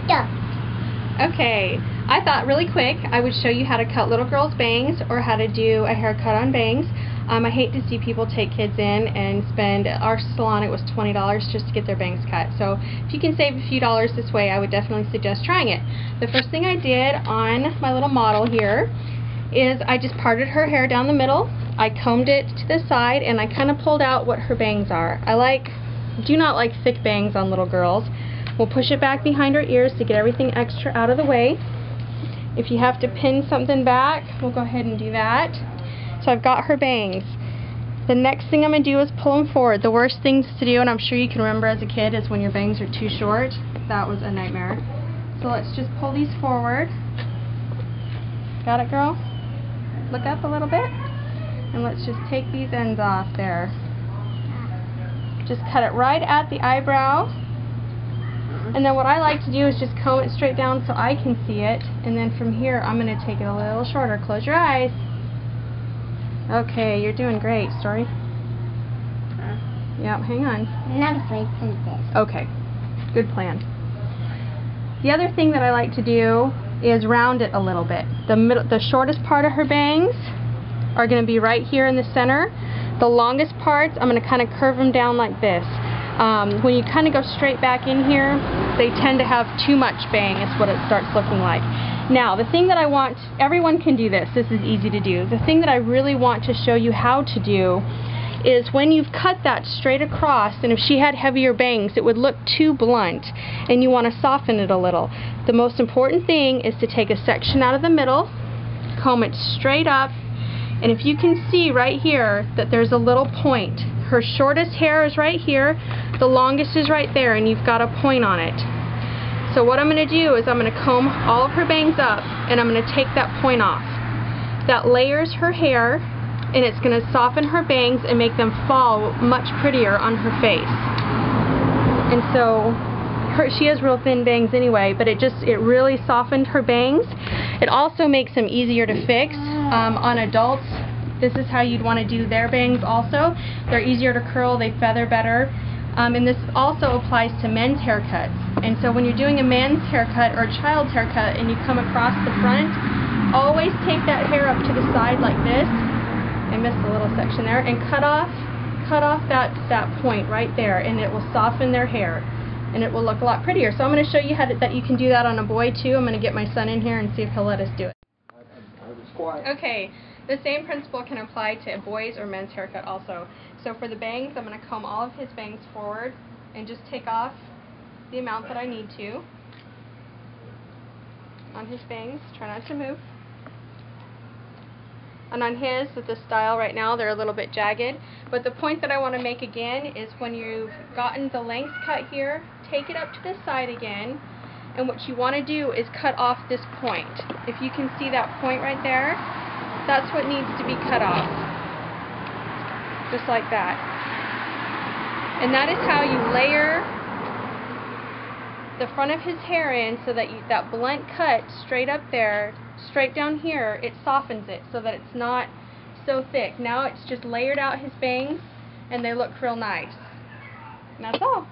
Okay, I thought really quick I would show you how to cut little girls' bangs or how to do a haircut on bangs. I hate to see people take kids in and spend, our salon it was $20 just to get their bangs cut. So if you can save a few dollars this way, I would definitely suggest trying it. The first thing I did on my little model here is I just parted her hair down the middle. I combed it to the side and I kind of pulled out what her bangs are. Do not like thick bangs on little girls. We'll push it back behind her ears to get everything extra out of the way. If you have to pin something back, we'll go ahead and do that. So I've got her bangs. The next thing I'm going to do is pull them forward. The worst things to do, and I'm sure you can remember as a kid, is when your bangs are too short. That was a nightmare. So let's just pull these forward. Got it, girl? Look up a little bit. And let's just take these ends off there. Just cut it right at the eyebrow. And then what I like to do is just comb it straight down so I can see it. And then from here, I'm going to take it a little shorter. Close your eyes. Okay, you're doing great, Story. Yep, hang on. I'm not afraid of this. Okay, good plan. The other thing that I like to do is round it a little bit. The shortest part of her bangs are going to be right here in the center. The longest parts, I'm going to kind of curve them down like this. When you kind of go straight back in here, they tend to have too much bang, is what it starts looking like. Now, the thing that I want, everyone can do this is easy to do. The thing that I really want to show you how to do is when you've cut that straight across, and if she had heavier bangs, it would look too blunt, and you want to soften it a little. The most important thing is to take a section out of the middle, comb it straight up, and if you can see right here that there's a little point. Her shortest hair is right here, the longest is right there, and you've got a point on it. So what I'm going to do is I'm going to comb all of her bangs up, and I'm going to take that point off. That layers her hair, and it's going to soften her bangs and make them fall much prettier on her face. And so she has real thin bangs anyway, but it really softened her bangs. It also makes them easier to fix. On adults, this is how you'd want to do their bangs also. They're easier to curl, they feather better. And this also applies to men's haircuts. And so when you're doing a man's haircut or a child's haircut and you come across the front, always take that hair up to the side like this. I missed a little section there. And cut off that point right there, and it will soften their hair. And it will look a lot prettier. So I'm going to show you how that you can do that on a boy too. I'm going to get my son in here and see if he'll let us do it. Okay, the same principle can apply to a boys or men's haircut also. So for the bangs, I'm going to comb all of his bangs forward and just take off the amount that I need to on his bangs. Try not to move. And on his, with the style right now, they're a little bit jagged. But the point that I want to make again is when you've gotten the length cut here, take it up to the side again. And what you want to do is cut off this point. If you can see that point right there, that's what needs to be cut off. Just like that. And that is how you layer the front of his hair in so that that blunt cut straight up there, straight down here, it softens it so that it's not so thick. Now it's just layered out his bangs and they look real nice. And that's all.